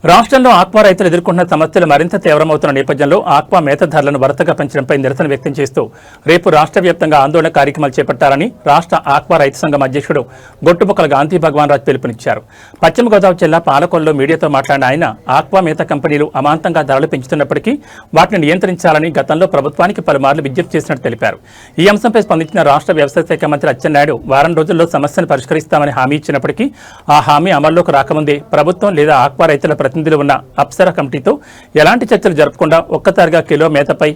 రాష్ట్రంలో ఆక్వా రైతులు ఎదుర్కొంటున్న సమస్యలు మరింత తీవ్రమవుతున్న నేపథ్యంలో ఆక్వా మేత ధరలను వరుసగా పెంచడంపై నిరసన వ్యక్తం చేస్తూ రేపు రాష్ట్ర వ్యాప్తంగా ఆందోళన కార్యక్రమాలు చేపట్టాలని రాష్ట్ర ఆక్వా రైతు సంఘం అధ్యక్షుడు గొట్టుబొక్కల గాంధీ భగవాన్ రాజ్ పిలుపునిచ్చారు. పశ్చిమ గోదావరి జిల్లా పాలకొల్లులో మీడియాతో మాట్లాడిన ఆయన ఆక్వా మేత కంపెనీలు అమాంతంగా ధరలు పెంచుతున్నప్పటికీ వాటిని నియంత్రించాలని గతంలో ప్రభుత్వానికి పలుమార్లు విజ్ఞప్తి చేసినట్టు తెలిపారు. ఈ అంశంపై స్పందించిన రాష్ట్ర వ్యవసాయ శాఖ మంత్రి అచ్చెన్నాయుడు వారం రోజుల్లో సమస్యను పరిష్కరిస్తామని హామీ ఇచ్చినప్పటికీ ఆ హామీ అమల్లోకి రాకముందే ప్రభుత్వం లేదా ఆక్వా రైతుల ప్రతినిధులు ఉన్న అప్సరా కమిటీతో ఎలాంటి చర్చలు జరపకుండా ఒక్కసారిగా కిలో మేతపై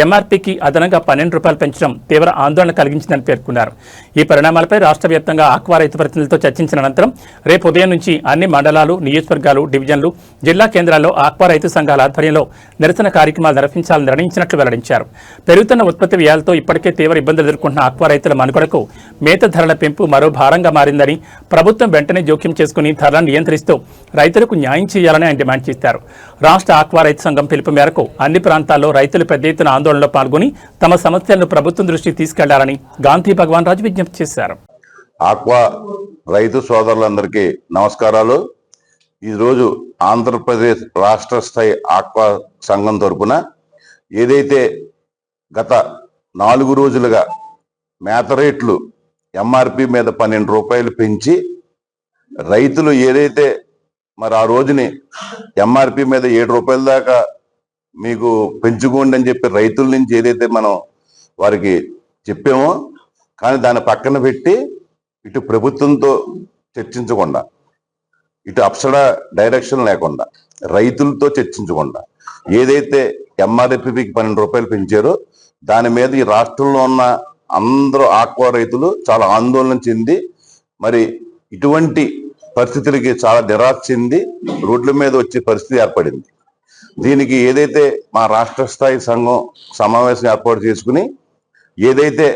ఎంఆర్పీకి అదనంగా ₹12 పెంచడం తీవ్ర ఆందోళన కలిగించిందని పేర్కొన్నారు. ఈ పరిణామాలపై రాష్ట్ర వ్యాప్తంగా ఆక్వా రైతు ప్రతినిధులతో చర్చించిన అనంతరం రేపు ఉదయం నుంచి అన్ని మండలాలు, నియోజకవర్గాలు, డివిజన్లు, జిల్లా కేంద్రాల్లో ఆక్వా రైతు సంఘాల ఆధ్వర్యంలో నిరసన కార్యక్రమాలు నిర్వహించాలని నిర్ణయించినట్లు వెల్లడించారు. పెరుగుతున్న ఉత్పత్తి వ్యయాలతో ఇప్పటికే తీవ్ర ఇబ్బందులు ఎదుర్కొంటున్న ఆక్వా రైతుల మనుగడకు మేత ధరల పెంపు మరో భారంగా మారిందని, ప్రభుత్వం వెంటనే జోక్యం చేసుకుని ధరలను నియంత్రిస్తూ రైతులకు న్యాయం చేయాలని ఆయన డిమాండ్ చేశారు. రాష్ట్ర ఆక్వా రైతు సంఘం పిలుపు మేరకు అన్ని ప్రాంతాల్లో రైతులు పెద్ద ఎత్తున ఆందోళనలో పాల్గొని తమ సమస్యలను ప్రభుత్వం దృష్టికి తీసుకెళ్లాలని గాంధీ భగవాన్ రాజు విజ్ఞప్తి చేశారు. ఆక్వా రైతు సోదరులందరికీ నమస్కారాలు. ఈరోజు ఆంధ్రప్రదేశ్ రాష్ట్ర స్థాయి ఆక్వా సంఘం తరపున ఏదైతే గత 4 రోజులుగా మేత రేట్లు ఎంఆర్పి మీద ₹12 పెంచి రైతులు ఏదైతే మరి ఆ రోజుని ఎంఆర్పి మీద ₹7 దాకా మీకు పెంచుకోండి అని చెప్పి రైతుల నుంచి ఏదైతే మనం వారికి చెప్పామో, కానీ దాన్ని పక్కన పెట్టి ఇటు ప్రభుత్వంతో చర్చించకుండా, ఇటు అప్సరా డైరెక్షన్ లేకుండా, రైతులతో చర్చించకుండా ఏదైతే ఎంఆర్పికి ₹12 పెంచారో దాని మీద ఈ రాష్ట్రంలో ఉన్న అందరూ ఆక్వా రైతులు చాలా ఆందోళన చెంది మరి ఇటువంటి పరిస్థితులకి చాలా నిరాశ చెంది రోడ్ల మీద వచ్చే పరిస్థితి ఏర్పడింది. దీనికి ఏదైతే మా రాష్ట్ర స్థాయి సంఘం సమావేశం ఏర్పాటు చేసుకుని ఏదైతే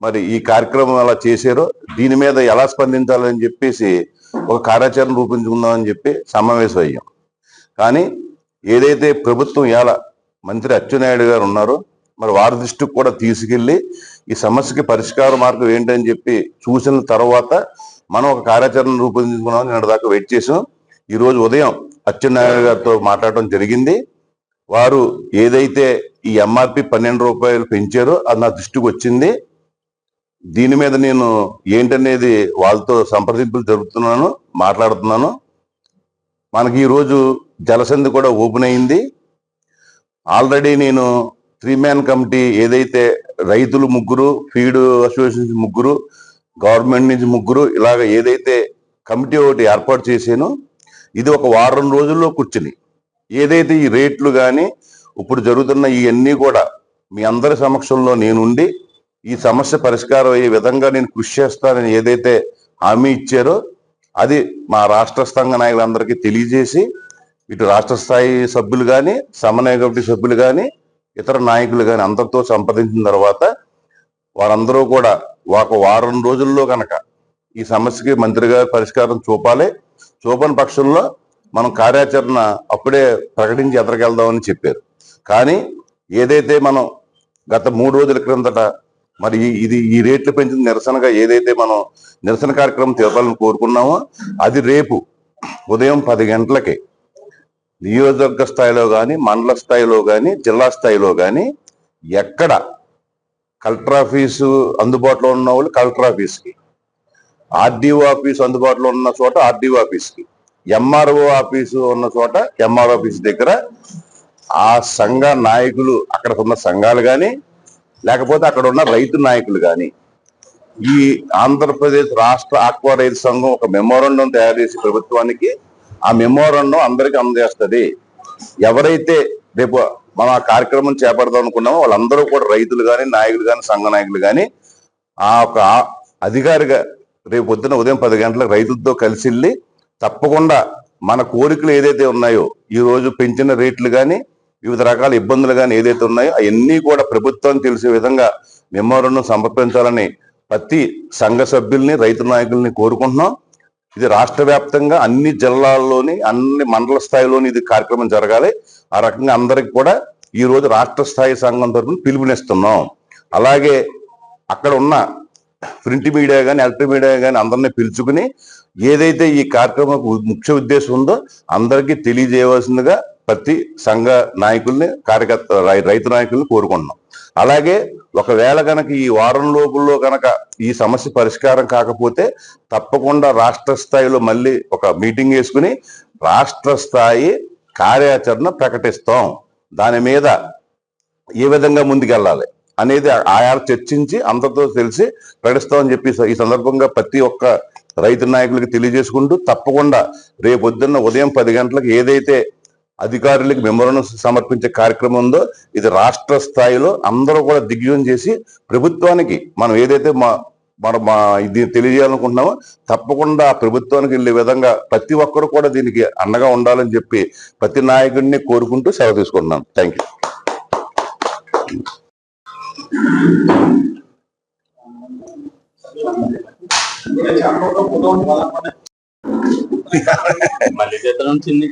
మరి ఈ కార్యక్రమం అలా చేశారో దీని మీద ఎలా స్పందించాలని చెప్పేసి ఒక కార్యాచరణ రూపొందించుకుందామని చెప్పి సమావేశం అయ్యాం. కానీ ఏదైతే ప్రభుత్వం ఇలా మంత్రి అచ్చెన్నాయుడు గారు ఉన్నారో మరి వారి దృష్టికి కూడా తీసుకెళ్లి ఈ సమస్యకి పరిష్కార మార్గం ఏంటని చెప్పి చూసిన తర్వాత మనం ఒక కార్యాచరణ రూపొందించుకున్నాం. నిన్న దాకా వెయిట్ చేసాం. ఈరోజు ఉదయం అచ్చెన్నాయుడు గారితో మాట్లాడటం జరిగింది. వారు ఏదైతే ఈ ఎంఆర్పి ₹12 పెంచారో అది నా దృష్టికి వచ్చింది. దీని మీద నేను ఏంటనేది వాళ్ళతో సంప్రదింపులు జరుపుతున్నాను, మాట్లాడుతున్నాను. మనకి ఈరోజు జలసంధి కూడా ఓపెన్ అయింది. ఆల్రెడీ నేను 3-man కమిటీ ఏదైతే రైతులు 3, ఫీడ్ అసోసియేషన్ 3, గవర్నమెంట్ నుంచి 3 ఇలాగ ఏదైతే కమిటీ ఒకటి ఏర్పాటు చేశానో ఇది ఒక వారం రోజుల్లో కూర్చుని ఏదైతే ఈ రేట్లు కానీ ఇప్పుడు జరుగుతున్న ఇవన్నీ కూడా మీ అందరి సమక్షంలో నేనుండి ఈ సమస్య పరిష్కారం అయ్యే విధంగా నేను కృషి చేస్తానని ఏదైతే హామీ ఇచ్చారో అది మా రాష్ట్ర సంఘ నాయకులందరికీ తెలియజేసి ఇటు రాష్ట్ర స్థాయి సభ్యులు కానీ, సమన్వయ కమిటీ సభ్యులు కానీ, ఇతర నాయకులు కానీ అందరితో సంప్రదించిన తర్వాత వారందరూ కూడా ఒక వారం రోజుల్లో కనుక ఈ సమస్యకి మంత్రి గారు పరిష్కారం చూపని పక్షంలో మనం కార్యాచరణ అప్పుడే ప్రకటించి ఎదరికెళ్దామని చెప్పారు. కానీ ఏదైతే మనం గత 3 రోజుల క్రిందట మరి ఈ రేట్లు పెంచిన నిరసనగా ఏదైతే మనం నిరసన కార్యక్రమం తీర్పాలని కోరుకున్నామో అది రేపు ఉదయం 10 గంటలకి నియోజకవర్గ స్థాయిలో కానీ, మండల స్థాయిలో కానీ, జిల్లా స్థాయిలో కానీ ఎక్కడ కలెక్టర్ ఆఫీసు అందుబాటులో ఉన్న వాళ్ళు కలెక్టర్ ఆఫీస్కి, ఆర్డీఓ ఆఫీసు అందుబాటులో ఉన్న చోట ఆర్డీఓ ఆఫీస్కి, ఎంఆర్ఓ ఆఫీసు ఉన్న చోట ఎంఆర్ఓ ఆఫీస్ దగ్గర ఆ సంఘ నాయకులు, అక్కడ ఉన్న సంఘాలు కానీ లేకపోతే అక్కడ ఉన్న రైతు నాయకులు కానీ ఈ ఆంధ్రప్రదేశ్ రాష్ట్ర ఆక్వా రైతు సంఘం ఒక మెమోరాండం తయారు చేసి ప్రభుత్వానికి ఆ మెమోరాండం అందరికీ అందజేస్తుంది. ఎవరైతే రేపు మనం ఆ కార్యక్రమం చేపడదాం అనుకున్నామో వాళ్ళందరూ కూడా రైతులు కానీ, నాయకులు కానీ, సంఘ నాయకులు కానీ ఆ ఒక అధికారిగా రేపు పొద్దున ఉదయం 10 గంటలకు రైతులతో కలిసి వెళ్ళి తప్పకుండా మన కోరికలు ఏదైతే ఉన్నాయో ఈ రోజు పెంచిన రేట్లు కానీ, వివిధ రకాల ఇబ్బందులు కానీ ఏదైతే ఉన్నాయో అవన్నీ కూడా ప్రభుత్వానికి తెలిసే విధంగా మెమోరాండం సమర్పించాలని ప్రతి సంఘ సభ్యుల్ని, రైతు నాయకుల్ని కోరుకుంటున్నాం. ఇది రాష్ట్ర వ్యాప్తంగా అన్ని జిల్లాల్లోని, అన్ని మండల స్థాయిలోని ఇది కార్యక్రమం జరగాలి. ఆ రకంగా అందరికి కూడా ఈ రోజు రాష్ట్ర స్థాయి సంఘం తరఫున పిలుపునిస్తున్నాం. అలాగే అక్కడ ఉన్న ప్రింట్ మీడియా కానీ ఎలక్ట్రిక్ మీడియా కానీ అందరినీ పిలుచుకుని ఏదైతే ఈ కార్యక్రమం ముఖ్య ఉద్దేశం ఉందో అందరికీ తెలియజేయవలసిందిగా ప్రతి సంఘ నాయకుల్ని కార్యకర్త రైతు నాయకుల్ని కోరుకుంటున్నాం. అలాగే ఒకవేళ కనుక ఈ వారం లోపుల్లో కనుక ఈ సమస్య పరిష్కారం కాకపోతే తప్పకుండా రాష్ట్ర స్థాయిలో మళ్ళీ ఒక మీటింగ్ వేసుకుని రాష్ట్ర స్థాయి కార్యాచరణ ప్రకటిస్తాం. దాని మీద ఏ విధంగా ముందుకెళ్ళాలి అనేది ఆయా చర్చించి అందరితో తెలిసి ప్రకటిస్తామని చెప్పి ఈ సందర్భంగా ప్రతి ఒక్క రైతు నాయకులకి తెలియజేసుకుంటూ తప్పకుండా రేపొద్దున్న ఉదయం 10 గంటలకు ఏదైతే అధికారులకు మెమోరాండం సమర్పించే కార్యక్రమం ఉందో ఇది రాష్ట్ర స్థాయిలో అందరూ కూడా దిగ్విజయం చేసి ప్రభుత్వానికి మనం ఏదైతే ఇది తెలియజేయాలనుకుంటున్నామో తప్పకుండా ప్రభుత్వానికి వెళ్ళే విధంగా ప్రతి ఒక్కరు కూడా దీనికి అండగా ఉండాలని చెప్పి ప్రతి నాయకుడిని కోరుకుంటూ సెలవు తీసుకుంటున్నాను. థ్యాంక్ మళ్ళీ చిన్న